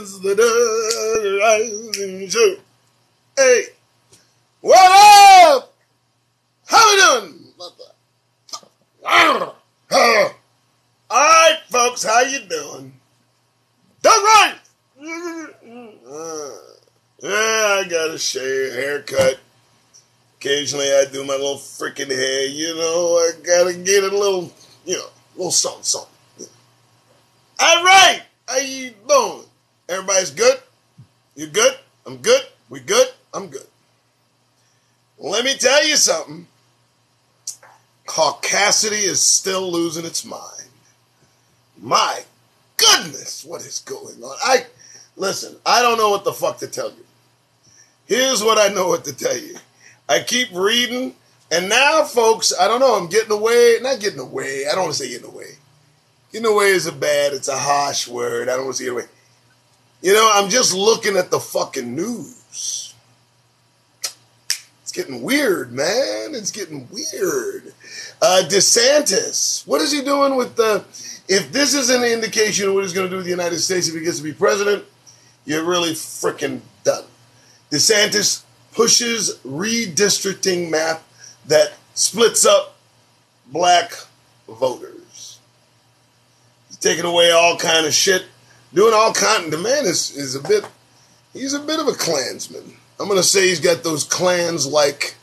is the Doug Rising Show. Hey, what up? How we doing? All right, folks, how you doing? Doug Rice. Yeah, I got a shave, haircut. Occasionally I do my little freaking hair, you know, I gotta get a little, you know, a little something. Yeah. All right, how you doing? Everybody's good? You good? I'm good? We good? I'm good. Let me tell you something. Caucasity is still losing its mind. My goodness, what is going on? Listen, I don't know what the fuck to tell you. Here's what I know what to tell you. I keep reading, and now, folks, I don't know, I'm getting away. Not getting away. I don't want to say getting away. Getting away is it's a harsh word. I don't want to say getting away. You know, I'm just looking at the fucking news. It's getting weird, man. It's getting weird. DeSantis, what is he doing with if this is an indication of what he's going to do with the United States if he gets to be president, you're really freaking done. DeSantis pushes redistricting map that splits up black voters. He's taking away all kind of shit, doing all kind of, the man he's a bit of a Klansman. I'm going to say he's got those Klans-like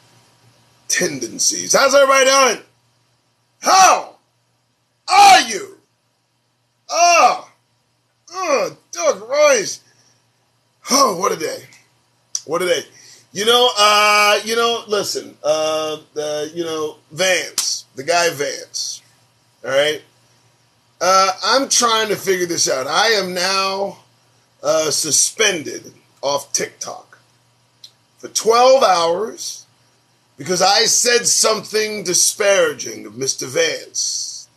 tendencies. How's everybody doing? How are you? Doug Rice. Oh, what a day. What a day. Listen, Vance, the guy Vance, all right? I'm trying to figure this out. I am now suspended off TikTok for 12 hours because I said something disparaging of Mr. Vance.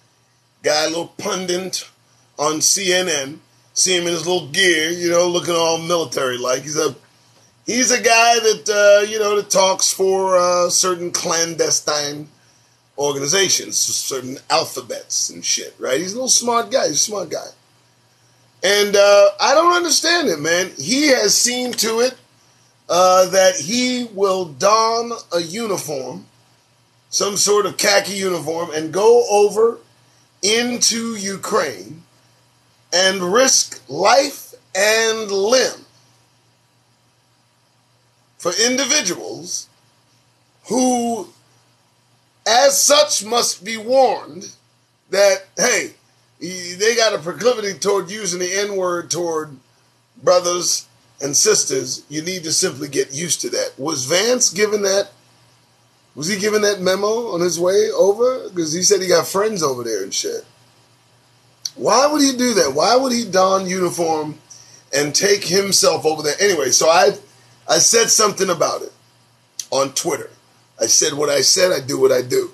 Guy, a little pundit on CNN, see him in his little gear, you know, looking all military-like. He's a guy that, that talks for certain clandestine organizations, certain alphabets and shit, right? He's a little smart guy. He's a smart guy. And I don't understand him, man. He has seen to it that he will don a uniform, some sort of khaki uniform, and go over into Ukraine and risk life and limb for individuals who, as such, must be warned that, hey, they got a proclivity toward using the N-word toward brothers and sisters. You need to simply get used to that. Was Vance given that? Was he given that memo on his way over? Because he said he got friends over there and shit. Why would he do that? Why would he don uniform and take himself over there? Anyway, so I said something about it on Twitter. I said what I said, I do what I do.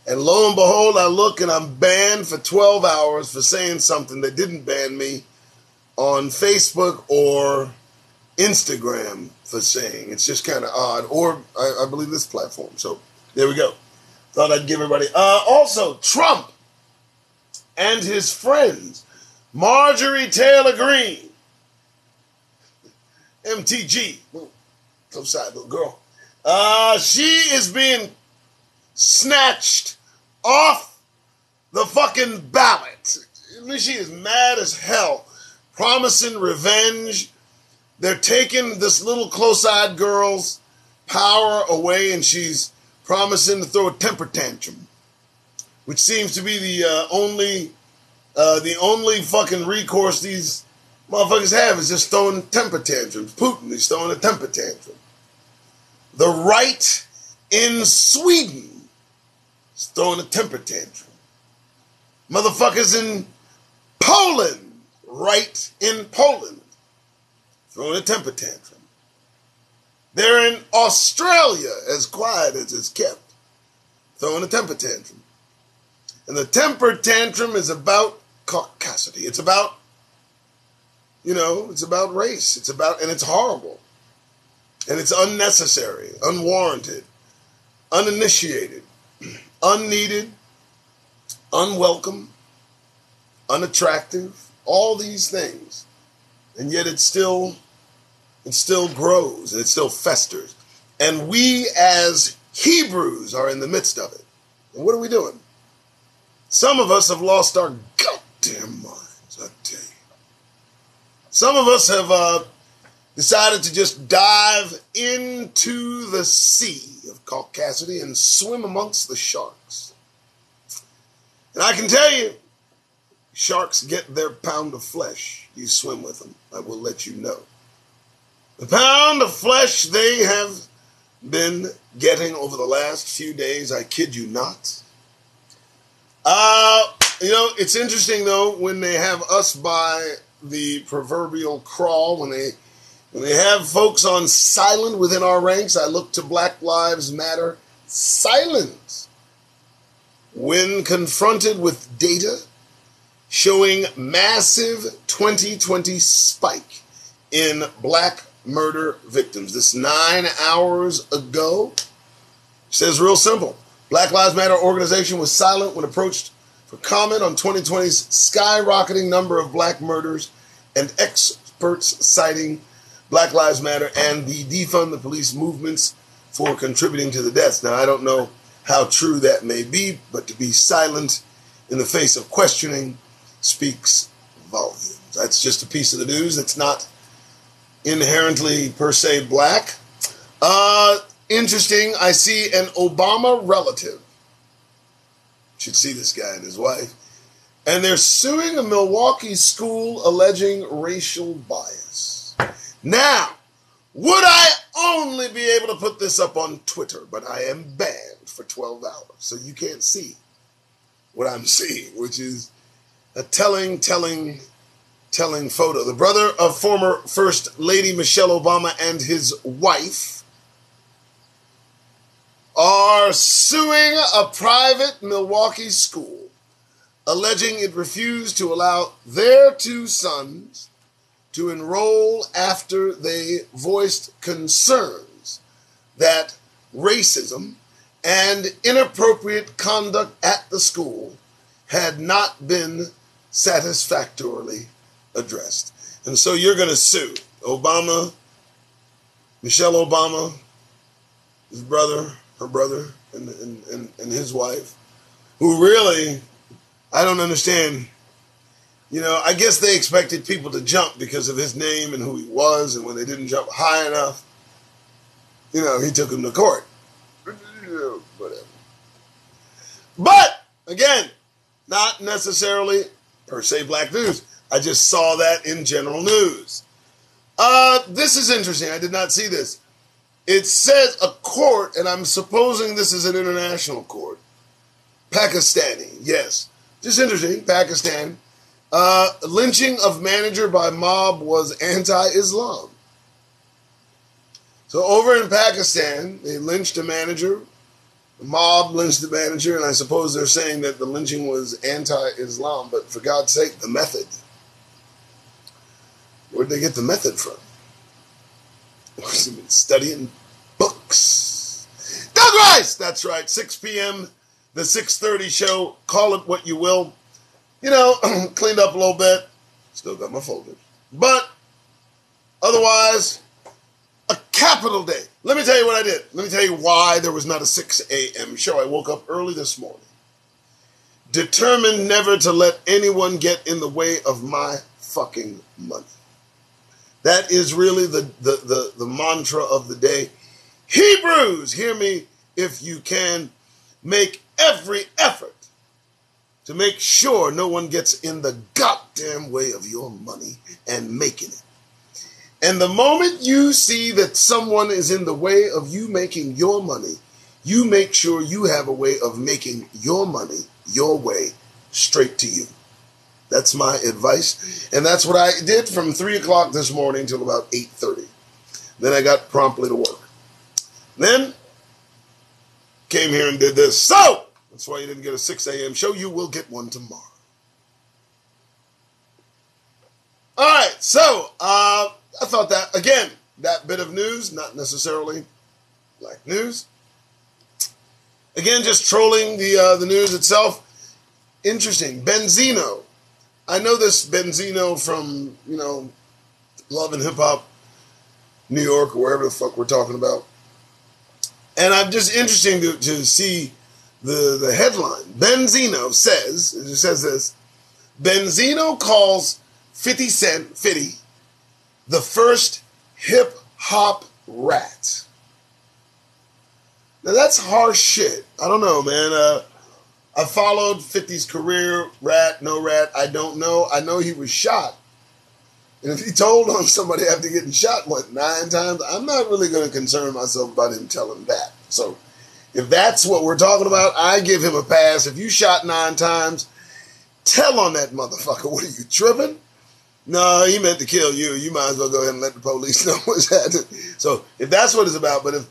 And lo and behold, I look and I'm banned for 12 hours for saying something that didn't ban me on Facebook or Instagram for saying. It's just kind of odd. Or I believe this platform. So there we go. Thought I'd give everybody. Also, Trump and his friends, Marjorie Taylor Greene, MTG, close side little girl. She is being snatched off the fucking ballot. She is mad as hell, promising revenge. They're taking this little close-eyed girl's power away, and she's promising to throw a temper tantrum, which seems to be the only fucking recourse these motherfuckers have is just throwing temper tantrums. Putin is throwing a temper tantrum. The right in Sweden is throwing a temper tantrum. Motherfuckers in Poland, right in Poland, throwing a temper tantrum. They're in Australia, as quiet as it's kept, throwing a temper tantrum. And the temper tantrum is about caucasity. It's about, it's about race. And it's horrible. And it's unnecessary, unwarranted, uninitiated, unneeded, unwelcome, unattractive, all these things. And yet it still grows and it still festers. And we as Hebrews are in the midst of it. And what are we doing? Some of us have lost our goddamn minds, I tell you. Some of us have decided to just dive into the sea of caucasity and swim amongst the sharks. And I can tell you, sharks get their pound of flesh. You swim with them. I will let you know. The pound of flesh they have been getting over the last few days, I kid you not. It's interesting though when they have us by the proverbial crawl, when they have folks on silent within our ranks. I look to Black Lives Matter silence when confronted with data showing massive 2020 spike in black murder victims. This 9 hours ago says real simple. Black Lives Matter organization was silent when approached for comment on 2020's skyrocketing number of black murders and experts citing Black Lives Matter and the defund the police movements for contributing to the deaths. Now, I don't know how true that may be, but to be silent in the face of questioning speaks volumes. That's just a piece of the news that's not inherently per se black. Interesting, I see an Obama relative. Should see this guy and his wife. And they're suing a Milwaukee school alleging racial bias. Now, would I only be able to put this up on Twitter, but I am banned for 12 hours, so you can't see what I'm seeing, which is a telling photo. The brother of former First Lady Michelle Obama and his wife are suing a private Milwaukee school, alleging it refused to allow their two sons to enroll after they voiced concerns that racism and inappropriate conduct at the school had not been satisfactorily addressed. And so you're going to sue Obama, Michelle Obama, his brother, her brother, and his wife, who really, I don't understand. I guess they expected people to jump because of his name and who he was, and when they didn't jump high enough, he took them to court. Whatever. But, again, not necessarily per se black news. I just saw that in general news. This is interesting. I did not see this. It says a court, and I'm supposing this is an international court. Pakistani, yes. Just interesting, Pakistan. Lynching of manager by mob was anti-Islam. So over in Pakistan, they lynched a manager. The mob lynched the manager, and I suppose they're saying that the lynching was anti-Islam. But for God's sake, the method. Where'd they get the method from? We've been studying books. Doug Rice! That's right, 6 p.m., the 6:30 show. Call it what you will. Cleaned up a little bit. Still got my folders. But otherwise, a capital day. Let me tell you what I did. Let me tell you why there was not a 6 a.m. show. I woke up early this morning, determined never to let anyone get in the way of my fucking money. That is really the mantra of the day. Hebrews, hear me if you can. Make every effort to make sure no one gets in the goddamn way of your money and making it. And the moment you see that someone is in the way of you making your money, you make sure you have a way of making your money your way straight to you. That's my advice. And that's what I did from 3 o'clock this morning till about 8:30. Then I got promptly to work. Then came here and did this. So that's why you didn't get a 6 a.m. show. You will get one tomorrow. All right. So I thought that, again, that bit of news, not necessarily black news. Again, just trolling the news itself. Interesting. Zeno. I know this Zeno from, Love and Hip Hop, New York, or wherever the fuck we're talking about. And I'm just interesting to see the headline. Ben Zeno says, it says this, Ben Zeno calls 50 Cent, 50, the first hip-hop rat. Now that's harsh shit. I don't know, man. I followed 50's career, rat, no rat, I don't know. I know he was shot. And if he told on somebody after getting shot, 9 times, I'm not really going to concern myself about him telling that. So if that's what we're talking about, I give him a pass. If you shot 9 times, tell on that motherfucker. What are you, tripping? No, he meant to kill you. You might as well go ahead and let the police know what's happening. So if that's what it's about, but if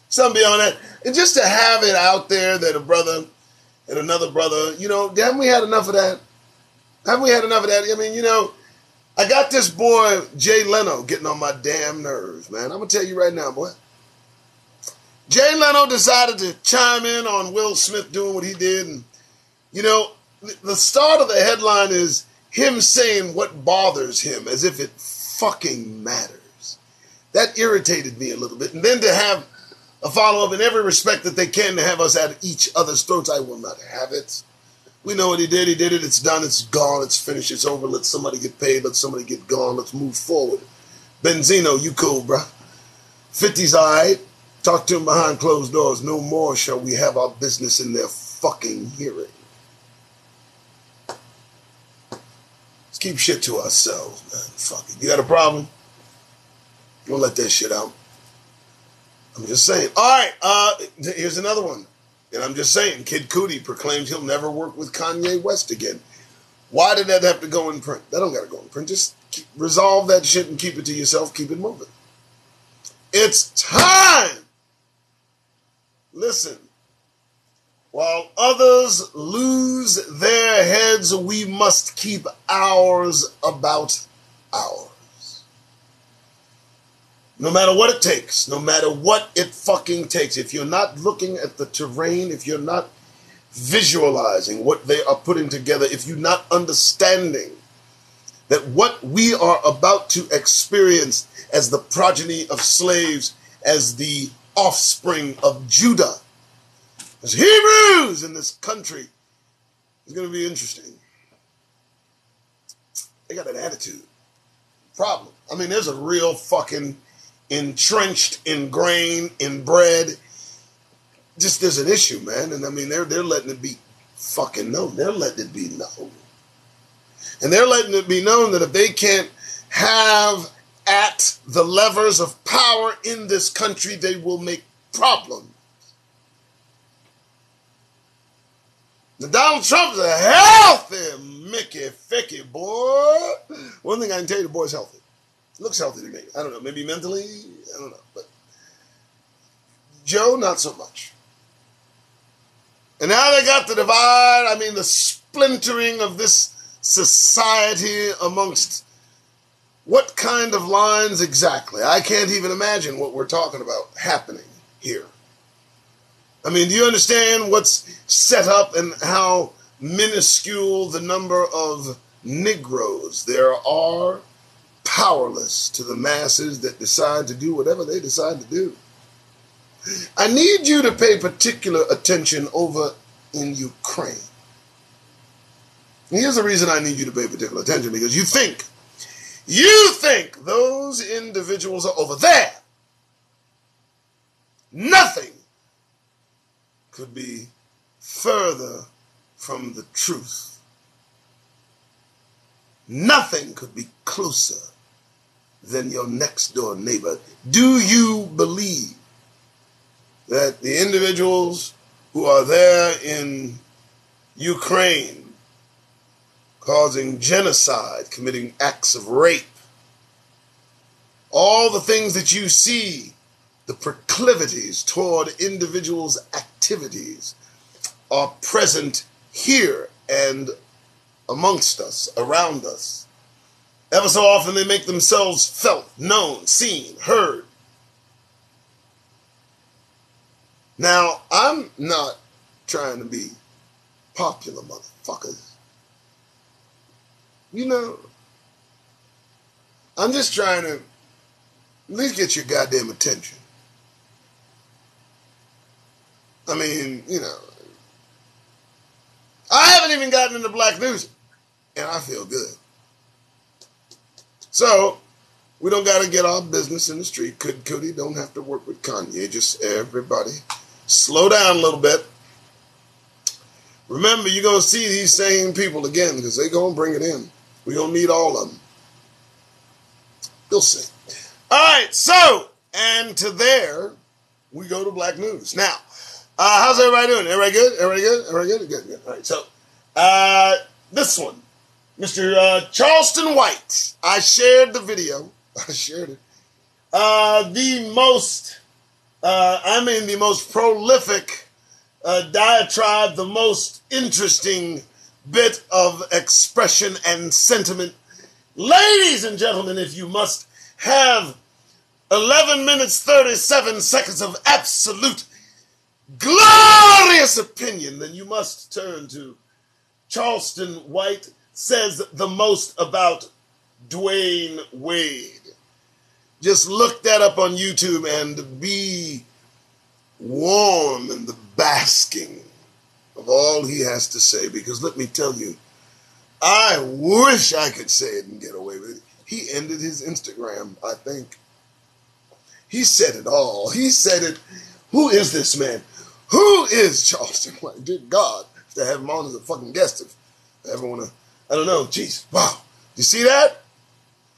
something beyond that, and just to have it out there that a brother and another brother, haven't we had enough of that? Haven't we had enough of that? I mean, I got this boy, Jay Leno, getting on my damn nerves, man. I'm going to tell you right now, boy. Jay Leno decided to chime in on Will Smith doing what he did. And, the start of the headline is him saying what bothers him as if it fucking matters. That irritated me a little bit. And then to have a follow-up in every respect that they can to have us at each other's throats, I will not have it. We know what he did. He did it. It's done. It's gone. It's finished. It's over. Let somebody get paid. Let somebody get gone. Let's move forward. Ben Zeno, you cool, bruh. 50's all right. Talk to him behind closed doors. No more shall we have our business in their fucking hearing. Let's keep shit to ourselves, man. Fuck it. You got a problem? Don't let that shit out. I'm just saying. All right. Here's another one. And I'm just saying, Kid Cudi proclaims he'll never work with Kanye West again. Why did that have to go in print? That don't got to go in print. Just resolve that shit and keep it to yourself. Keep it moving. It's time. Listen. While others lose their heads, we must keep ours about ours. No matter what it takes, no matter what it fucking takes, if you're not looking at the terrain, if you're not visualizing what they are putting together, if you're not understanding that what we are about to experience as the progeny of slaves, as the offspring of Judah, as Hebrews in this country, is going to be interesting. They got an attitude. Problem. I mean, there's a real fucking entrenched, ingrained, inbred. Just there's an issue, man. And I mean, they're letting it be fucking known. They're letting it be known. And they're letting it be known that if they can't have at the levers of power in this country, they will make problems. Now, Donald Trump's a healthy Mickey Ficky boy. One thing I can tell you, the boy's healthy. Looks healthy to me. I don't know. Maybe mentally. I don't know. But Joe, not so much. And now they got the divide. I mean, the splintering of this society amongst what kind of lines exactly? I can't even imagine what we're talking about happening here. I mean, do you understand what's set up and how minuscule the number of Negroes there are? Powerless to the masses that decide to do whatever they decide to do. I need you to pay particular attention over in Ukraine. And here's the reason I need you to pay particular attention, because you think those individuals are over there. Nothing could be further from the truth. Nothing could be closer than your next door neighbor. Do you believe that the individuals who are there in Ukraine causing genocide, committing acts of rape, all the things that you see, the proclivities toward individuals' activities are present here and amongst us, around us? Ever so often they make themselves felt, known, seen, heard. Now, I'm not trying to be popular, motherfuckers. I'm just trying to at least get your goddamn attention. I mean, you know, I haven't even gotten into black news, and I feel good. So, we don't got to get our business in the street. Cootie don't have to work with Kanye. Just everybody slow down a little bit. Remember, you're going to see these same people again because they're going to bring it in. We're going to need all of them. You'll see. All right, so, and to there, we go to black news. Now, how's everybody doing? Everybody good? Everybody good? Everybody good? Good, good. All right, so, this one, Mr. Charleston White. I shared the video. I shared it. The most prolific diatribe, the most interesting bit of expression and sentiment. Ladies and gentlemen, if you must have 11 minutes, 37 seconds of absolute glorious opinion, then you must turn to Charleston White says the most about Dwayne Wade. Just look that up on YouTube and be warm in the basking of all he has to say, because let me tell you, I wish I could say it and get away with it. He ended his Instagram, I think. He said it all. He said it. Who is this man? Who is Charleston White? Dear God, to have him on as a fucking guest, if I ever want to, I don't know, jeez, wow. You see that?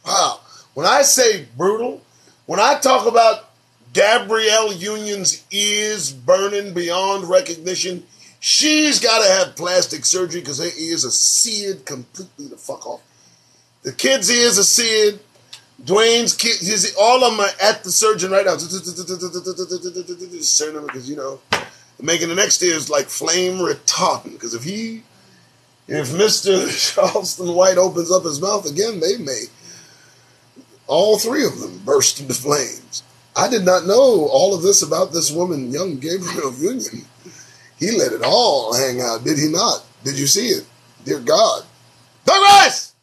Wow. When I say brutal, when I talk about Gabrielle Union's ears burning beyond recognition, she's got to have plastic surgery because her ears are seared completely the fuck off. The kid's ears are seared. Dwayne's kid, all of them are at the surgeon right now. Because, you know, making the next ears like flame retardant. Because if Mr. Charleston White opens up his mouth again, they may, all three of them, burst into flames. I did not know all of this about this woman, young Gabrielle Union. He let it all hang out, did he not? Did you see it? Dear God. Douglas!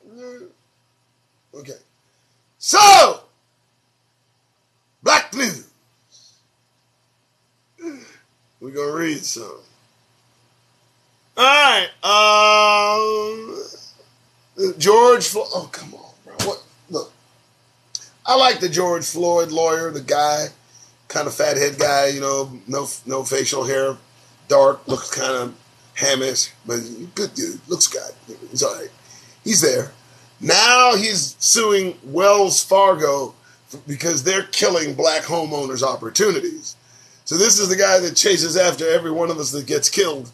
Okay. So, black news. We're going to read some. All right. George Floyd. Oh, come on, bro. What? Look. I like the George Floyd lawyer, the guy, kind of fathead guy, you know, no facial hair, dark, looks kind of hamish, but good dude, looks good. He's all right. He's there. Now he's suing Wells Fargo because they're killing black homeowners' opportunities. So this is the guy that chases after every one of us that gets killed.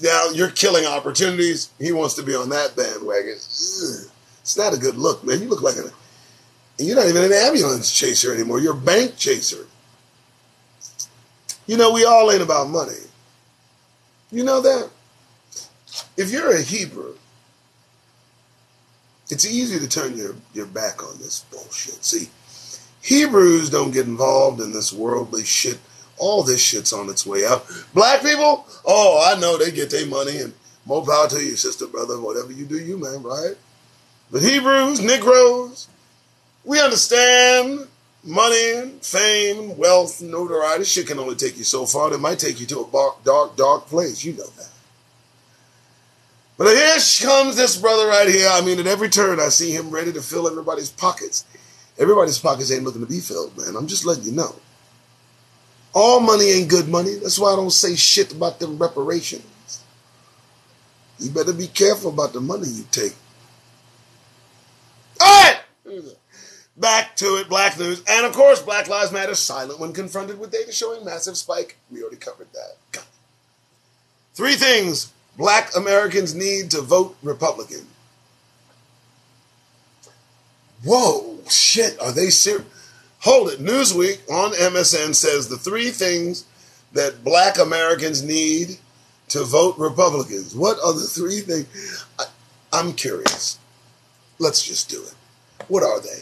Now you're killing opportunities. He wants to be on that bandwagon. It's not a good look, man. You look like you're not even an ambulance chaser anymore. You're a bank chaser. You know, we all ain't about money. You know that? If you're a Hebrew, it's easy to turn your back on this bullshit. See, Hebrews don't get involved in this worldly shit. All this shit's on its way out. Black people, oh, I know they get their money and more power to you, sister, brother, whatever you do, you, man, right? But Hebrews, Negroes, we understand money, fame, wealth, notoriety. Shit can only take you so far. It might take you to a dark, dark place. You know that. But here comes this brother right here. I mean, at every turn, I see him ready to fill everybody's pockets. Everybody's pockets ain't looking to be filled, man. I'm just letting you know. All money ain't good money. That's why I don't say shit about them reparations. You better be careful about the money you take. All right! Back to it, black news. And of course, Black Lives Matter silent when confronted with data showing massive spike. We already covered that. Got it. 3 things black Americans need to vote Republican. Whoa, shit, are they serious? Hold it. Newsweek on MSN says the 3 things that black Americans need to vote Republicans. What are the 3 things? I'm curious. Let's just do it. What are they?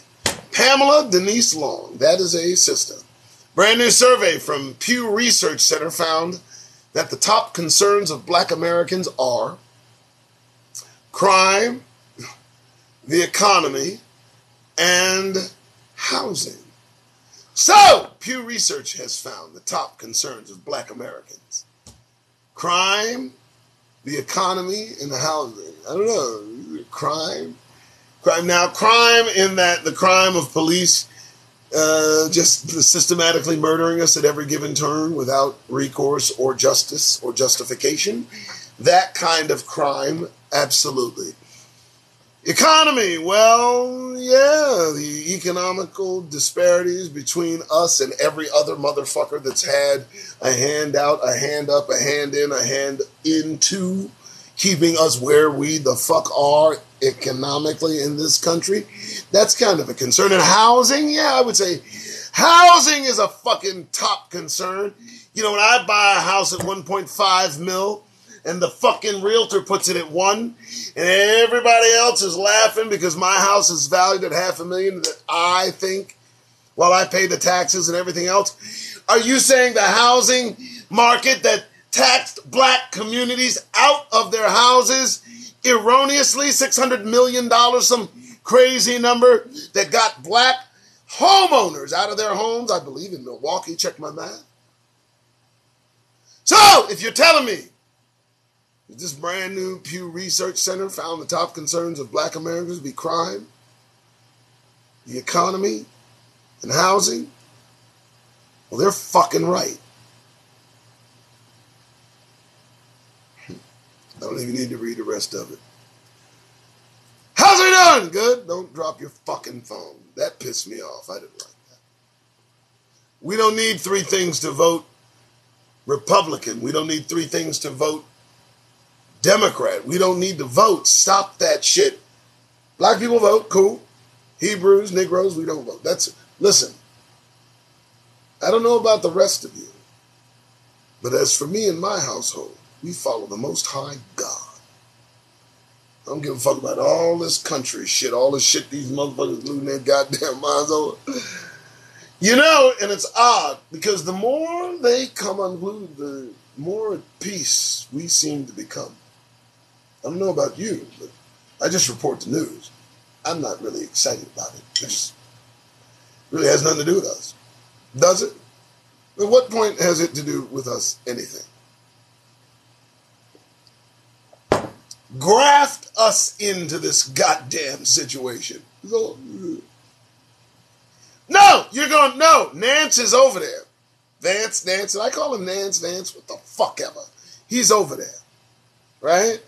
Pamela Denise Long, that is a sister. Brand new survey from Pew Research Center found that the top concerns of black Americans are crime, the economy, and housing. So, Pew Research has found the top concerns of black Americans. Crime, the economy, and the housing. I don't know. Crime. Now, crime in that the crime of police just systematically murdering us at every given turn without recourse or justice or justification. That kind of crime, absolutely. Economy, well, yeah, the economical disparities between us and every other motherfucker that's had a hand out, a hand up, a hand in, a hand into keeping us where we the fuck are economically in this country. That's kind of a concern. And housing, yeah, I would say housing is a fucking top concern. You know, when I buy a house at 1.5 mil, and the fucking realtor puts it at 1, and everybody else is laughing because my house is valued at $500,000 that I think, while I pay the taxes and everything else. Are you saying the housing market that taxed black communities out of their houses erroneously, $600 million, some crazy number that got black homeowners out of their homes, I believe in Milwaukee, check my math. So, if you're telling me this brand new Pew Research Center found the top concerns of black Americans be crime, the economy, and housing, well, they're fucking right. I don't even need to read the rest of it. How's it done? Good. Don't drop your fucking phone. That pissed me off. I didn't like that. We don't need 3 things to vote Republican. We don't need 3 things to vote Democrat. We don't need to vote. Stop that shit. Black people vote. Cool. Hebrews, Negroes, we don't vote. That's it. Listen, I don't know about the rest of you, but as for me and my household, we follow the Most High God. I don't give a fuck about all this country shit, all this shit these motherfuckers losing their goddamn minds over. You know, and it's odd, because the more they come unglued, the more at peace we seem to become. I don't know about you, but I just report the news. I'm not really excited about it. It just really has nothing to do with us. Does it? At what point has it to do with us anything? Graft us into this goddamn situation. No, you're going, no, Nance is over there. Nance, and I call him Nance, what the fuck ever. He's over there, right?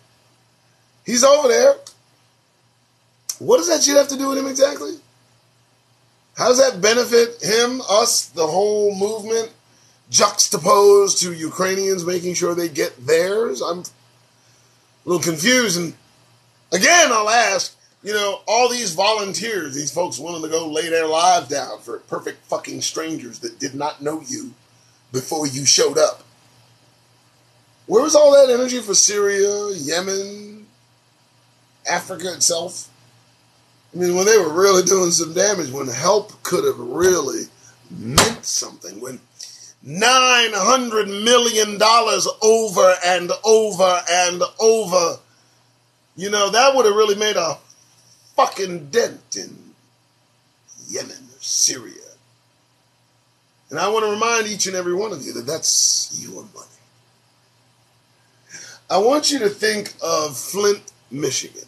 He's over there. What does that shit have to do with him exactly? How does that benefit him, us, the whole movement, juxtaposed to Ukrainians making sure they get theirs? I'm a little confused. And again, I'll ask, you know, all these volunteers, these folks willing to go lay their lives down for perfect fucking strangers that did not know you before you showed up. Where was all that energy for Syria, Yemen, Africa itself? I mean, when they were really doing some damage, when help could have really meant something, when $900 million over and over and over, you know, that would have really made a fucking dent in Yemen or Syria. And I want to remind each and every one of you that that's your money. I want you to think of Flint, Michigan.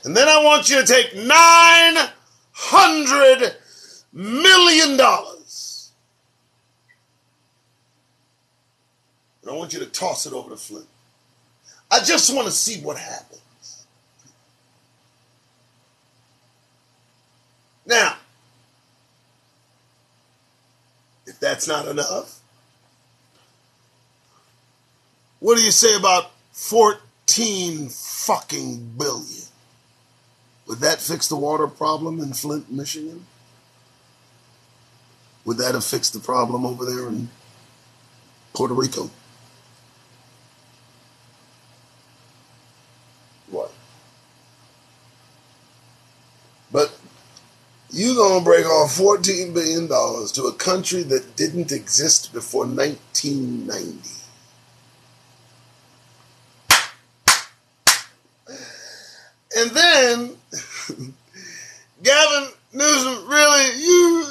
And then I want you to take $900 million. And I want you to toss it over to Flint. I just want to see what happens. Now, if that's not enough, what do you say about 14 fucking billion? Would that fix the water problem in Flint, Michigan? Would that have fixed the problem over there in Puerto Rico? What? But you gonna break off $14 billion to a country that didn't exist before 1990. And then, Gavin Newsom, really, you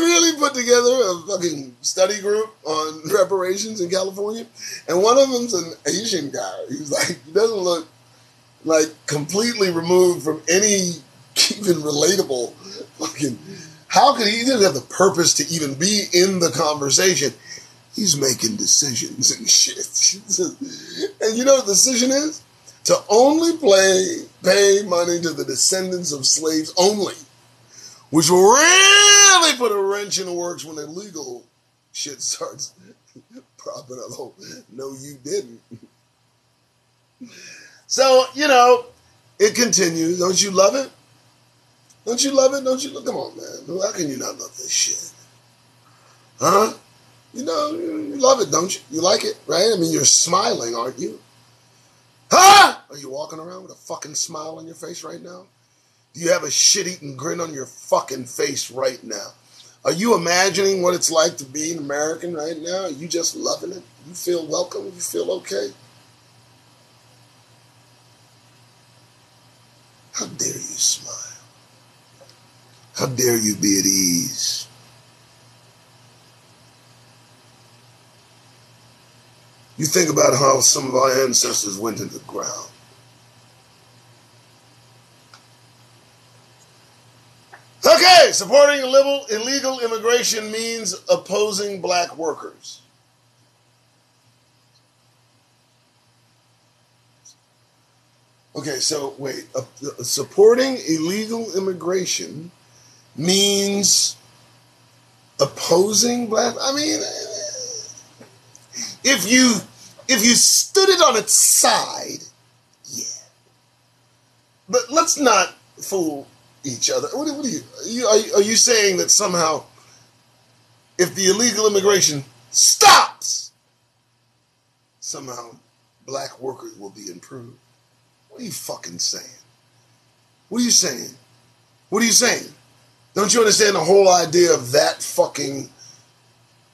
really put together a fucking study group on reparations in California? And one of them's an Asian guy. He's like, he doesn't look like completely removed from any even relatable fucking. How could he doesn't have the purpose to even be in the conversation? He's making decisions and shit. And you know what the decision is? To only pay money to the descendants of slaves only, which will really put a wrench in the works when the legal shit starts propping up. Oh, no, you didn't. So, you know, it continues. Don't you love it? Don't you love it? Don't you? Come on, man. How can you not love this shit? Huh? You know, you love it, don't you? You like it, right? I mean, you're smiling, aren't you? Huh? Are you walking around with a fucking smile on your face right now? Do you have a shit-eating grin on your fucking face right now? Are you imagining what it's like to be an American right now? Are you just loving it? You feel welcome? You feel okay? How dare you smile? How dare you be at ease? You think about how some of our ancestors went into the ground. Okay, supporting illegal immigration means opposing black workers. Okay, so wait. Supporting illegal immigration means opposing black. I mean, if you stood it on its side, yeah. But let's not fool each other. What are you saying that somehow, if the illegal immigration stops, somehow black workers will be improved? What are you fucking saying? What are you saying? What are you saying? Don't you understand the whole idea of that fucking?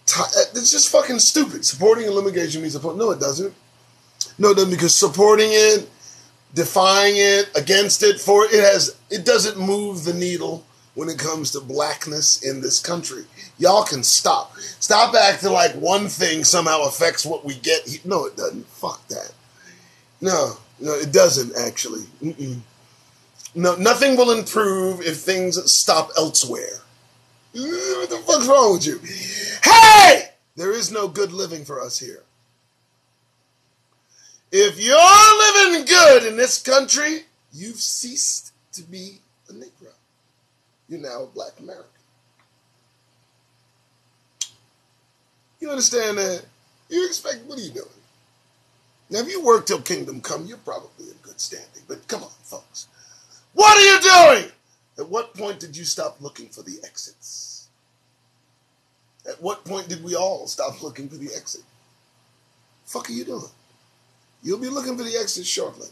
It's just fucking stupid. Supporting immigration means support. No, it doesn't. No, it doesn't, because supporting it, defying it, against it, for it doesn't move the needle when it comes to blackness in this country. Y'all can stop. Stop acting like one thing somehow affects what we get. No, it doesn't. Fuck that. No, it doesn't actually. No, nothing will improve if things stop elsewhere. What the fuck's wrong with you? Hey! There is no good living for us here. If you're living good in this country, you've ceased to be a Negro. You're now a black American. You understand that? You expect, what are you doing? Now, if you work till kingdom come, you're probably in good standing. But come on, folks. What are you doing? At what point did you stop looking for the exits? At what point did we all stop looking for the exit? The fuck are you doing? You'll be looking for the exit shortly.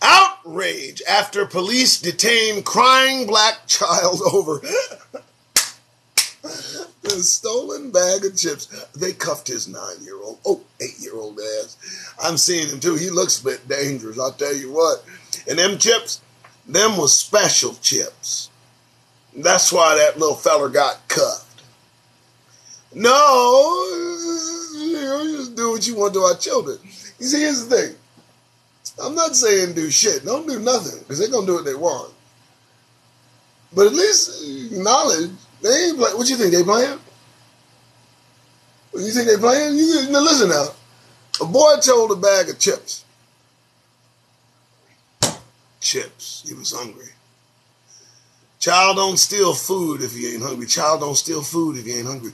Outrage after police detain crying black child over the stolen bag of chips. They cuffed his 8-year-old ass. I'm seeing him too. He looks a bit dangerous, I'll tell you what. And them chips, them was special chips. That's why that little feller got cuffed. No, you just do what you want to our children. You see, here's the thing. I'm not saying do shit. Don't do nothing, because they're going to do what they want. But at least acknowledge they ain't play. What you think, they playing? You think they playing? Now listen now. A boy told a bag of chips. Chips. He was hungry. Child don't steal food if he ain't hungry. Child don't steal food if he ain't hungry.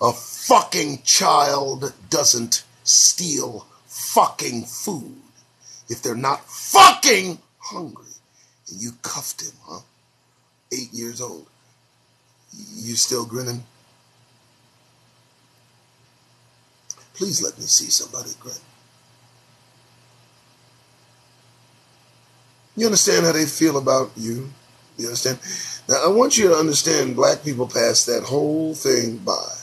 A fucking child doesn't steal fucking food if they're not fucking hungry. And you cuffed him, huh? 8 years old. You still grinning? Please let me see somebody grin. You understand how they feel about you? You understand? Now, I want you to understand black people passed that whole thing by.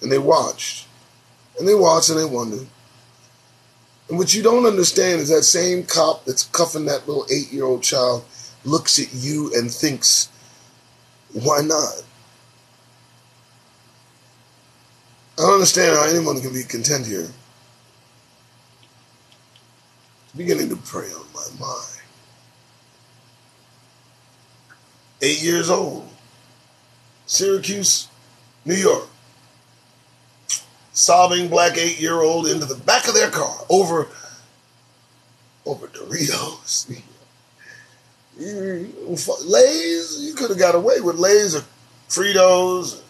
And they watched. And they watched and they wondered. And what you don't understand is that same cop that's cuffing that little 8-year-old child looks at you and thinks, why not? I don't understand how anyone can be content here. It's beginning to prey on my mind. 8 years old. Syracuse, New York. Sobbing black 8-year-old into the back of their car over Doritos. Lay's, you could have got away with Lay's or Fritos.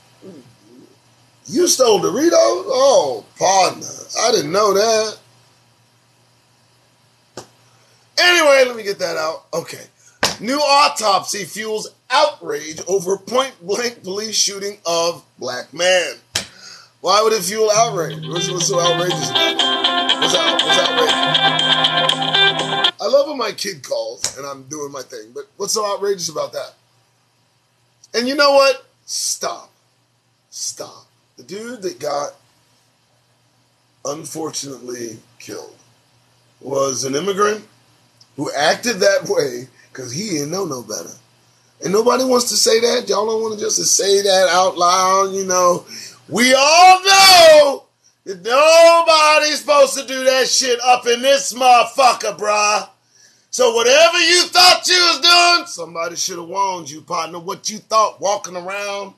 You stole Doritos? Oh, partner, I didn't know that. Anyway, let me get that out. Okay. New autopsy fuels outrage over point-blank police shooting of black man. Why would it fuel outrage? What's so outrageous about it? What's outrageous? I love when my kid calls and I'm doing my thing, but what's so outrageous about that? And you know what? Stop. The dude that got unfortunately killed was an immigrant who acted that way because he didn't know no better. And nobody wants to say that. Y'all don't want to just say that out loud, you know. We all know that nobody's supposed to do that shit up in this motherfucker, bruh. So whatever you thought you was doing, somebody should have warned you, partner. What you thought walking around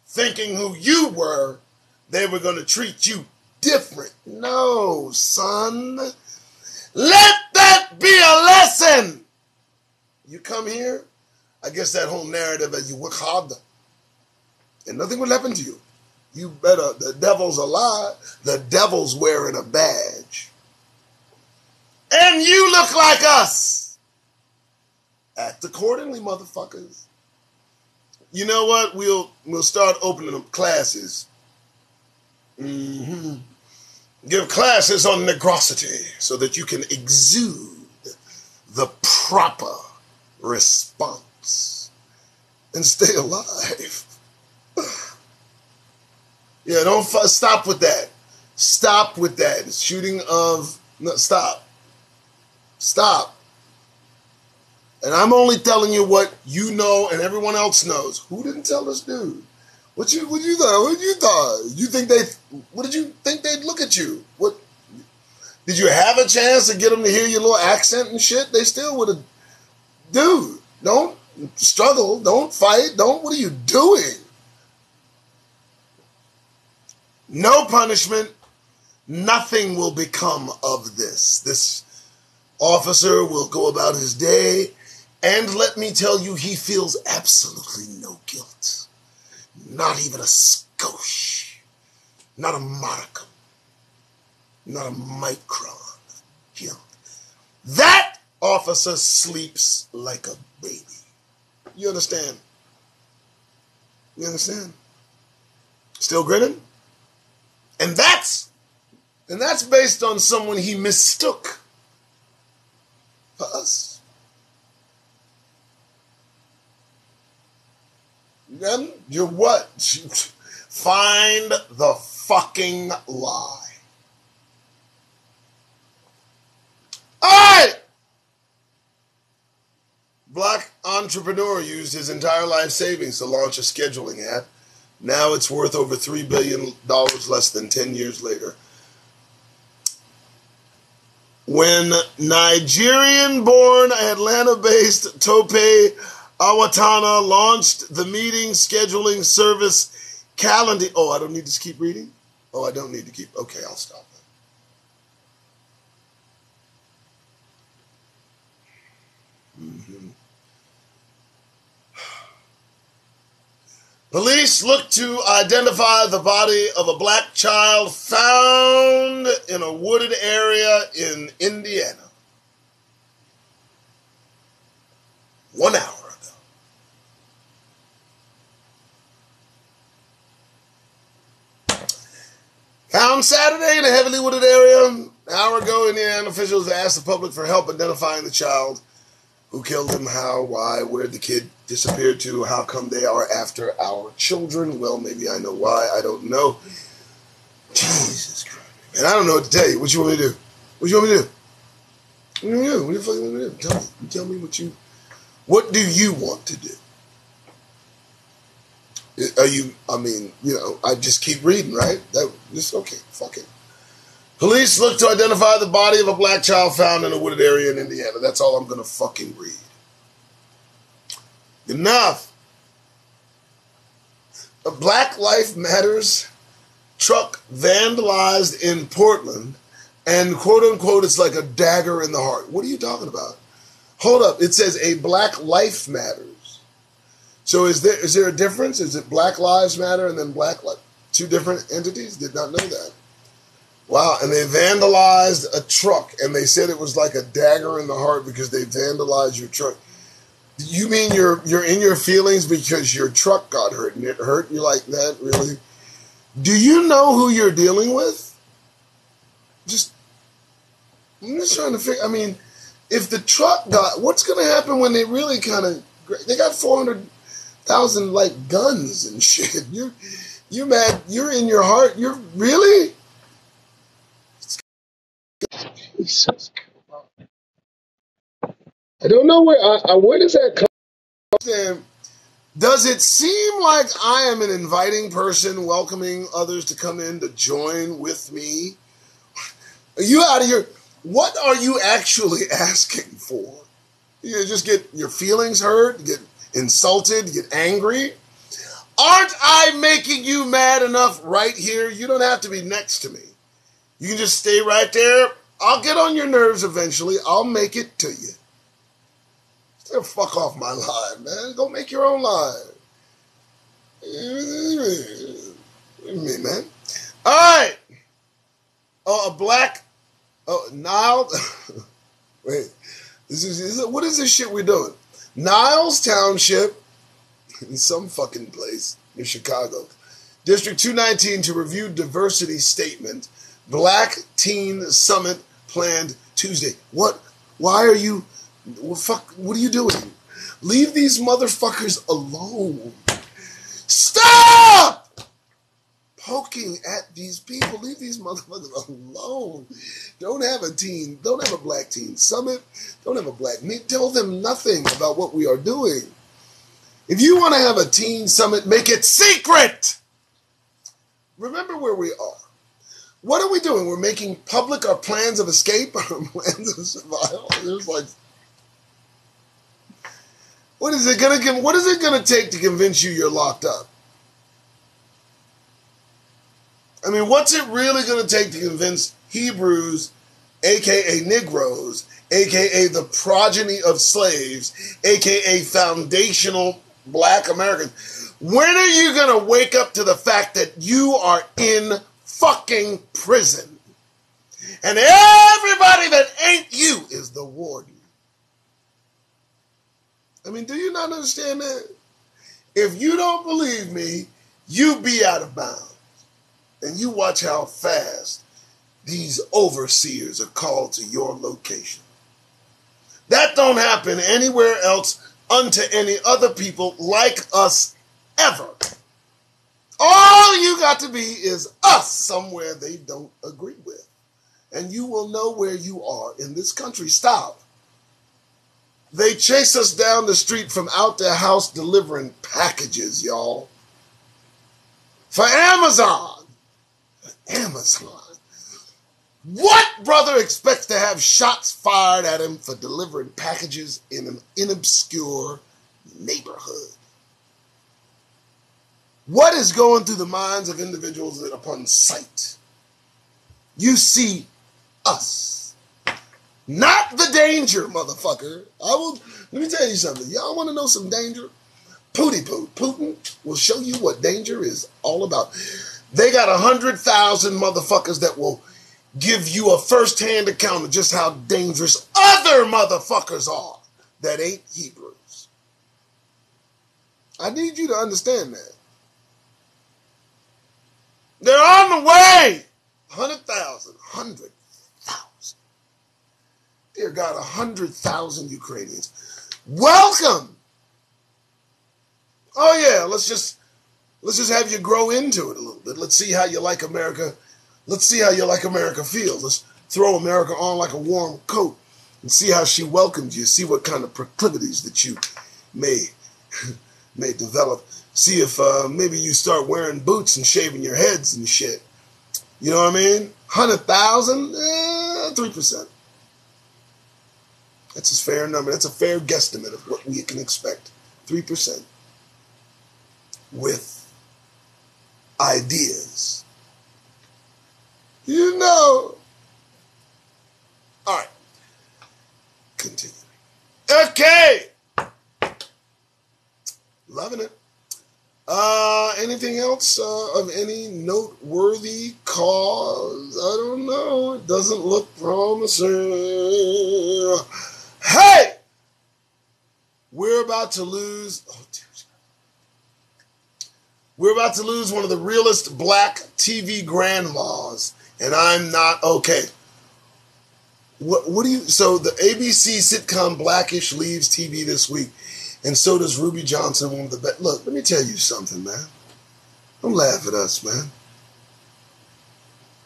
thinking who you were, they were going to treat you different. No, son. Let that be a lesson. You come here, I guess that whole narrative that you work hard and nothing will happen to you. You better, the devil's a lie. The devil's wearing a badge. And you look like us. Act accordingly, motherfuckers. You know what? We'll start opening up classes. Give classes on negrosity so that you can exude the proper response and stay alive. Yeah, don't stop with that. Stop with that. Shooting of... No, stop. And I'm only telling you what you know and everyone else knows. Who didn't tell this dude? What you thought? What did you think they'd look at you? What did you have a chance to get them to hear your little accent and shit? They still would have. Dude, don't struggle. Don't fight. What are you doing? No punishment. Nothing will become of this. This officer will go about his day, and let me tell you, he feels absolutely no guilt. Not even a skosh. Not a modicum. Not a micron of guilt. That officer sleeps like a baby. You understand? You understand? Still grinning? And that's based on someone he mistook for us. Then you're what? Find the fucking lie. All right! Black entrepreneur used his entire life savings to launch a scheduling app. Now it's worth over $3 billion less than 10 years later. When Nigerian-born, Atlanta-based Tope Awatana launched the meeting scheduling service Calendar... Oh, I don't need to keep reading? Oh, I don't need to keep... Okay, I'll stop that. Police look to identify the body of a black child found in a wooded area in Indiana 1 hour ago. Found Saturday in a heavily wooded area. An hour ago, Indiana officials asked the public for help identifying the child. Who killed him, how, why, where the kid disappeared to, how come they are after our children? Well, maybe I know why, I don't know. Jesus Christ. And I don't know what to tell you. What you want me to do? What do you want me to do? What do you want me to do? What the fuck you want me to do? Tell me. You tell me what do you want to do? I just keep reading, right? Okay, fuck it. Police look to identify the body of a black child found in a wooded area in Indiana. That's all I'm going to fucking read. Enough. A Black Lives Matters truck vandalized in Portland, and quote unquote, it's like a dagger in the heart. What are you talking about? Hold up. It says a Black Life Matters. So is there a difference? Is it Black Lives Matter and then Black Life? Two different entities? Did not know that. Wow. And they vandalized a truck, and they said it was like a dagger in the heart because they vandalized your truck. You mean you're in your feelings because your truck got hurt and it hurt you like that? Really? Do you know who you're dealing with? I'm just trying to figure. I mean, if the truck got, what's going to happen when they really they got 400,000 like guns and shit. You're mad. You're in your heart. You're really. Jesus. I don't know where does that come from? Does it seem like I am an inviting person, welcoming others to come in to join with me? Are you out of your... What are you actually asking for? You just get your feelings hurt, get insulted, get angry? Aren't I making you mad enough right here? You don't have to be next to me. You can just stay right there. I'll get on your nerves eventually. I'll make it to you. Still fuck off my live, man. Go make your own live. Me, man. All right. Nile. Wait. What is this shit we're doing? Niles Township, in some fucking place in Chicago. District 219 to review diversity statement. Black Teen Summit planned Tuesday. What? Why are you... Well, fuck, what are you doing? Leave these motherfuckers alone. Stop poking at these people. Leave these motherfuckers alone. Don't have a Black Teen Summit. Don't have a Black Meet. Tell them nothing about what we are doing. If you want to have a teen summit, make it secret. Remember where we are. What are we doing? We're making public our plans of escape, our plans of survival. There's like... What is it gonna take to convince you you're locked up? I mean, what's it really gonna take to convince Hebrews, aka Negroes, aka the progeny of slaves, aka foundational Black Americans? When are you gonna wake up to the fact that you are in fucking prison? And everybody that ain't you is the warden. I mean, do you not understand that? If you don't believe me, you be out of bounds. And you watch how fast these overseers are called to your location. That don't happen anywhere else unto any other people like us ever. All you got to be is us somewhere they don't agree with. And you will know where you are in this country. Stop. They chase us down the street from out their house delivering packages, y'all. For Amazon. Amazon. What brother expects to have shots fired at him for delivering packages in an inobscure neighborhood? What is going through the minds of individuals that upon sight, you see us? Not the danger, motherfucker. Let me tell you something. Y'all want to know some danger? Putin will show you what danger is all about. They got 100,000 motherfuckers that will give you a first-hand account of just how dangerous other motherfuckers are that ain't Hebrews. I need you to understand that. They're on the way. 100,000. Dear God, 100,000 Ukrainians. Welcome. Oh yeah, let's just have you grow into it a little bit. Let's see how you like America. Let's see how you like America feels. throw America on like a warm coat and see how she welcomes you, see what kind of proclivities that you may develop. See if maybe you start wearing boots and shaving your heads and shit. You know what I mean? 100,000, 3%. That's a fair number. That's a fair guesstimate of what we can expect. 3%. With ideas. You know. All right. Continuing. Okay. Loving it. Anything else of any noteworthy cause? I don't know. It doesn't look promising. Hey! We're about to lose... Oh, dear. We're about to lose one of the realest black TV grandmas, and I'm not okay. What do you... So the ABC sitcom Blackish leaves TV this week, and so does Ruby Johnson, one of the best. Look, let me tell you something, man. Don't laugh at us, man.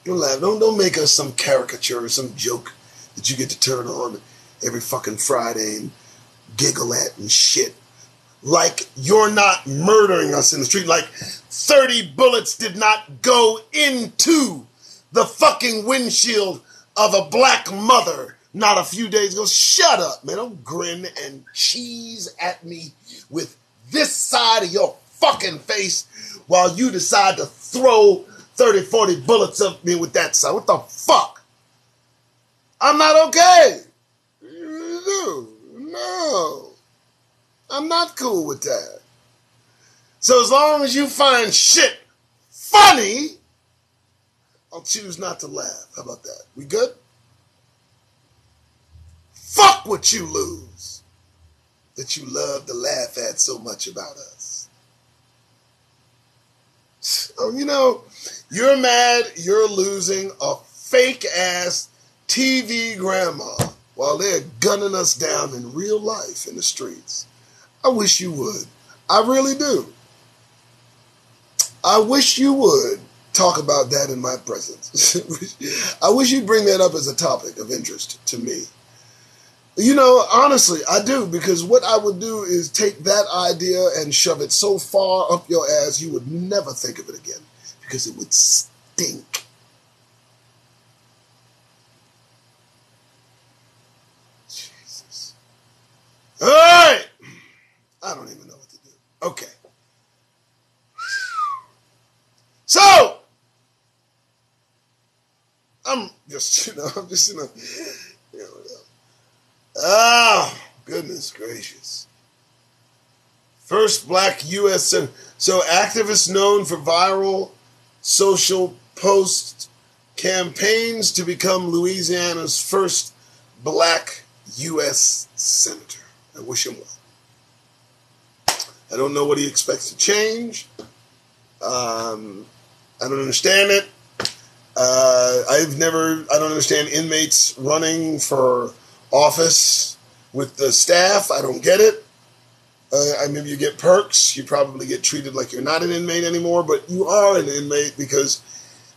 Don't laugh. Don't make us some caricature or some joke that you get to turn on every fucking Friday and giggle at and shit. Like you're not murdering us in the street. Like 30 bullets did not go into the fucking windshield of a black mother not a few days ago. Shut up, man. Don't grin and cheese at me with this side of your fucking face while you decide to throw 30, 40 bullets at me with that side. What the fuck? I'm not okay. No. I'm not cool with that. So as long as you find shit funny, I'll choose not to laugh. How about that? We good? Fuck what you lose that you love to laugh at so much about us. Oh, you know, you're mad you're losing a fake-ass TV grandma while they're gunning us down in real life in the streets. I wish you would. I really do. I wish you would talk about that in my presence. I wish you'd bring that up as a topic of interest to me. You know, honestly, I do, because what I would do is take that idea and shove it so far up your ass you would never think of it again, because it would stink. Jesus. All right. I don't even know what to do. Okay. So, I'm just, oh, goodness gracious. First black U.S. Senator. So, activists known for viral social posts campaigns to become Louisiana's first black U.S. Senator. I wish him well. I don't know what he expects to change. I don't understand it. I don't understand inmates running for office with the staff. I don't get it. Maybe you get perks. You probably get treated like you're not an inmate anymore, but you are an inmate, because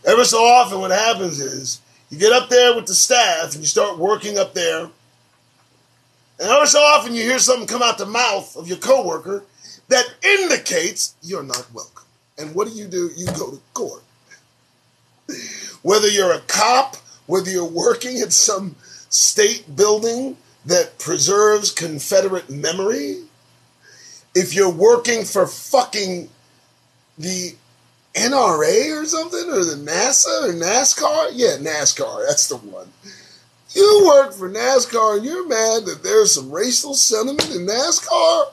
ever so often what happens is you get up there with the staff and you start working up there, and ever so often you hear something come out the mouth of your coworker that indicates you're not welcome. And what do? You go to court. Whether you're a cop, whether you're working at some state building that preserves Confederate memory, if you're working for fucking the NRA or something, or the NASA or NASCAR, yeah, NASCAR, that's the one. You work for NASCAR and you're mad that there's some racial sentiment in NASCAR?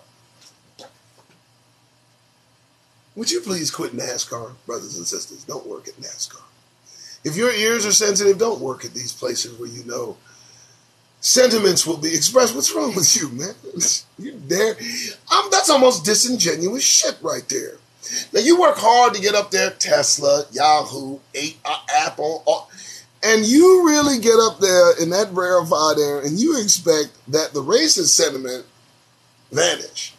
Would you please quit NASCAR, brothers and sisters? Don't work at NASCAR. If your ears are sensitive, don't work at these places where you know sentiments will be expressed. What's wrong with you, man? You dare? That's almost disingenuous shit right there. Now, you work hard to get up there, Tesla, Yahoo, Apple, and you really get up there in that rarefied air and you expect that the racist sentiment vanish.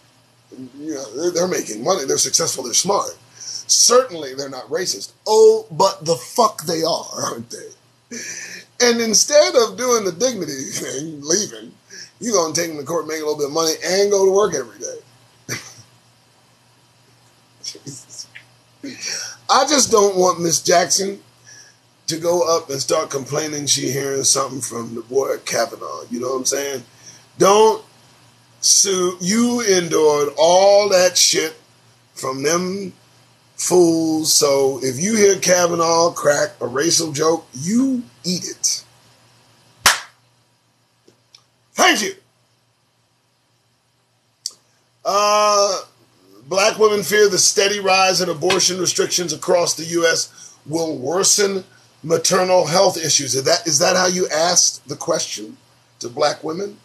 You know, they're making money, they're successful, they're smart. Certainly they're not racist. Oh, but the fuck they are, aren't they? And instead of doing the dignity thing, leaving, you're going to take them to court, make a little bit of money, and go to work every day. Jesus. I just don't want Miss Jackson to go up and start complaining she hearing something from the boy Kavanaugh. You know what I'm saying? Don't sue. You endured all that shit from them fools. So if you hear Kavanaugh crack a racial joke, you eat it. Thank you. Black women fear the steady rise in abortion restrictions across the U.S. will worsen maternal health issues. Is that how you asked the question to black women?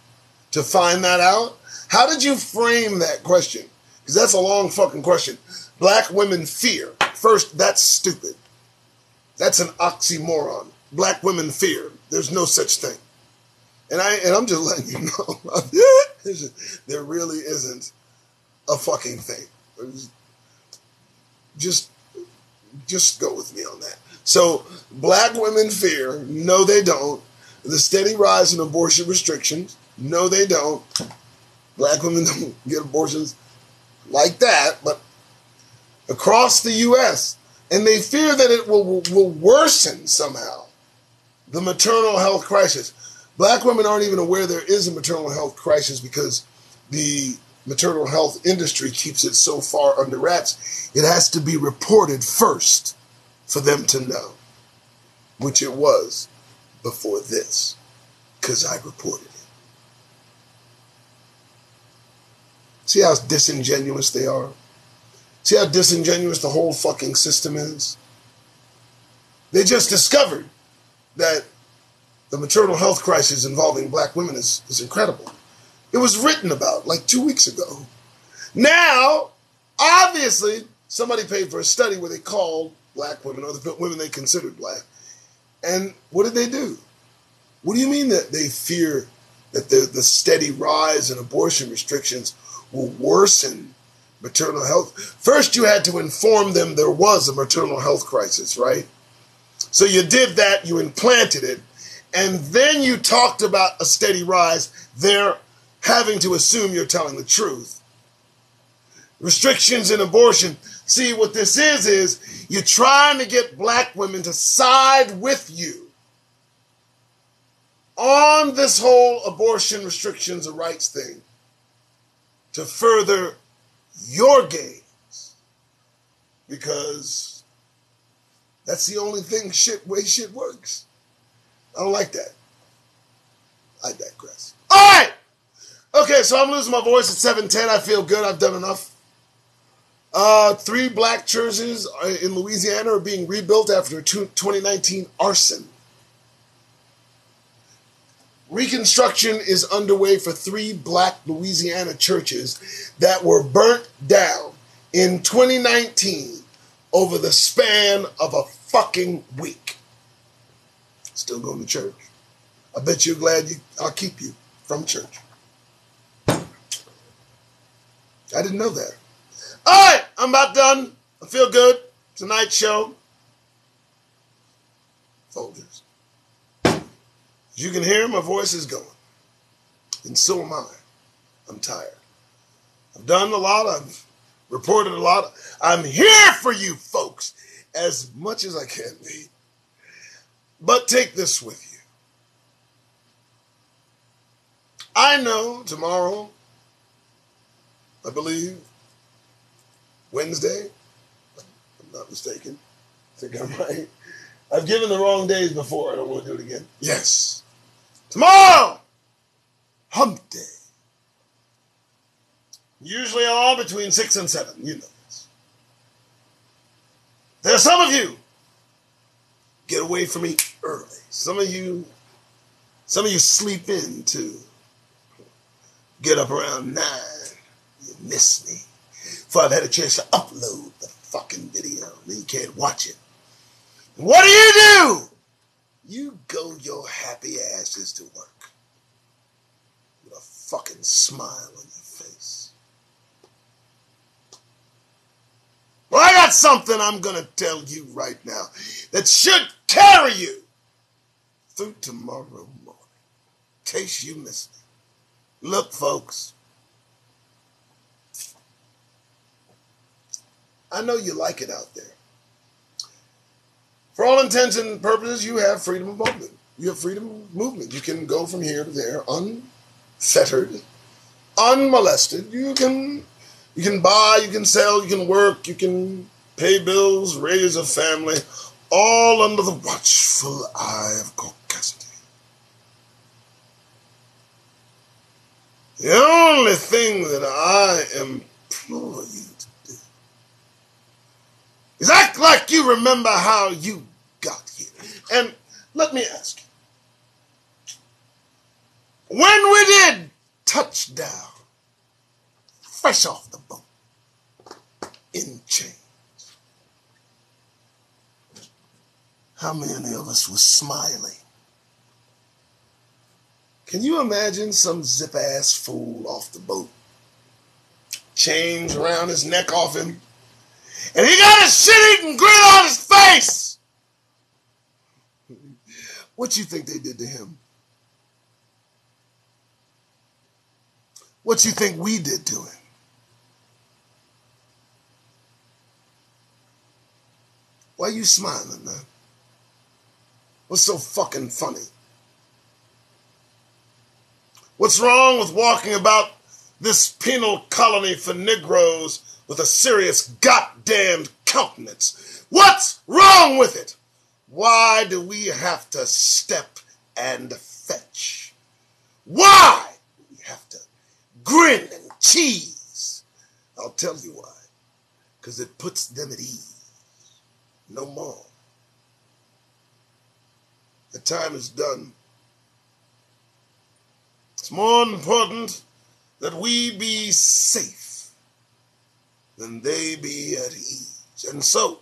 To find that out? How did you frame that question? Because that's a long fucking question. Black women fear. First, that's stupid. That's an oxymoron. Black women fear. There's no such thing. And I'm just letting you know. There really isn't a fucking thing. Just go with me on that. So, black women fear. No, they don't. The steady rise in abortion restrictions. No, they don't. Black women don't get abortions like that, but across the U.S. And they fear that it will worsen somehow the maternal health crisis. Black women aren't even aware there is a maternal health crisis because the maternal health industry keeps it so far under wraps. It has to be reported first for them to know, which it was before this, because I reported it. See how disingenuous they are? See how disingenuous the whole fucking system is? They just discovered that the maternal health crisis involving black women is incredible. It was written about like 2 weeks ago. Now, obviously, somebody paid for a study where they called black women, or the women they considered black. And what did they do? What do you mean that they fear that the steady rise in abortion restrictions will worsen maternal health? First, you had to inform them there was a maternal health crisis, right? So you did that, you implanted it, and then you talked about a steady rise. They're having to assume you're telling the truth. Restrictions in abortion. See, what this is you're trying to get black women to side with you on this whole abortion restrictions or rights thing to further your gains. Because that's the only way shit works. I don't like that. I digress. All right. Okay, so I'm losing my voice at 7:10. I feel good. I've done enough. 3 black churches in Louisiana are being rebuilt after a 2019 arson. Reconstruction is underway for 3 black Louisiana churches that were burnt down in 2019 over the span of a fucking week. Still going to church. I bet you're glad I'll keep you from church. I didn't know that. All right, I'm about done. I feel good. Tonight's show. Folders. As you can hear, my voice is going. And so am I. I'm tired. I've done a lot. I've reported a lot. I'm here for you folks as much as I can be. But take this with you. I know tomorrow, I believe, Wednesday, if I'm not mistaken. I think I'm right. I've given the wrong days before. I don't want to do it again. Yes. Tomorrow! Hump Day. Usually I'm on between 6 and 7. You know this. There's some of you get away from me early. Some of you sleep in to get up around 9. You miss me. Before I've had a chance to upload the fucking video. Then you can't watch it. What do? You go your happy asses to work. With a fucking smile on your face. Well, I got something I'm going to tell you right now that should carry you through tomorrow morning. In case you missed me. Look, folks. I know you like it out there. For all intents and purposes, you have freedom of movement. You have freedom of movement. You can go from here to there unfettered, unmolested. You can buy, you can sell, you can work, you can pay bills, raise a family, all under the watchful eye of caucasity. The only thing that I implore you to do is act like you remember how you got here. And let me ask you, when we did touch down, fresh off the boat, in chains, how many of us were smiling? Can you imagine some zip-ass fool off the boat, chains around his neck off him, and he got a shit-eating grin on his face? What you think they did to him? What you think we did to him? Why are you smiling, man? What's so fucking funny? What's wrong with walking about this penal colony for Negroes with a serious goddamned countenance? What's wrong with it? Why do we have to step and fetch? Why do we have to grin and cheese? I'll tell you why. Because it puts them at ease. No more. The time is done. It's more important that we be safe than they be at ease. And so,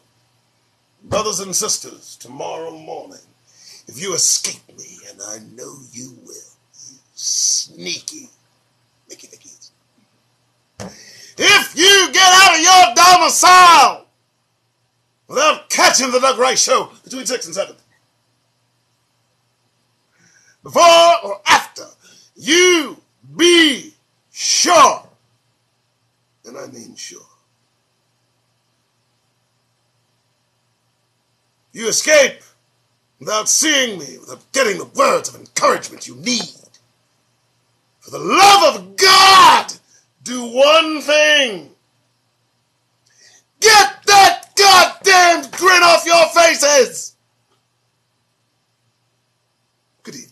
brothers and sisters, tomorrow morning, if you escape me, and I know you will, you sneaky Mickey Nickies, if you get out of your domicile without catching the Doug Rice Show between 6 and 7, before or after, you be sure, and I mean sure, you escape without seeing me, without getting the words of encouragement you need. For the love of God, do one thing. Get that goddamn grin off your faces. Good evening.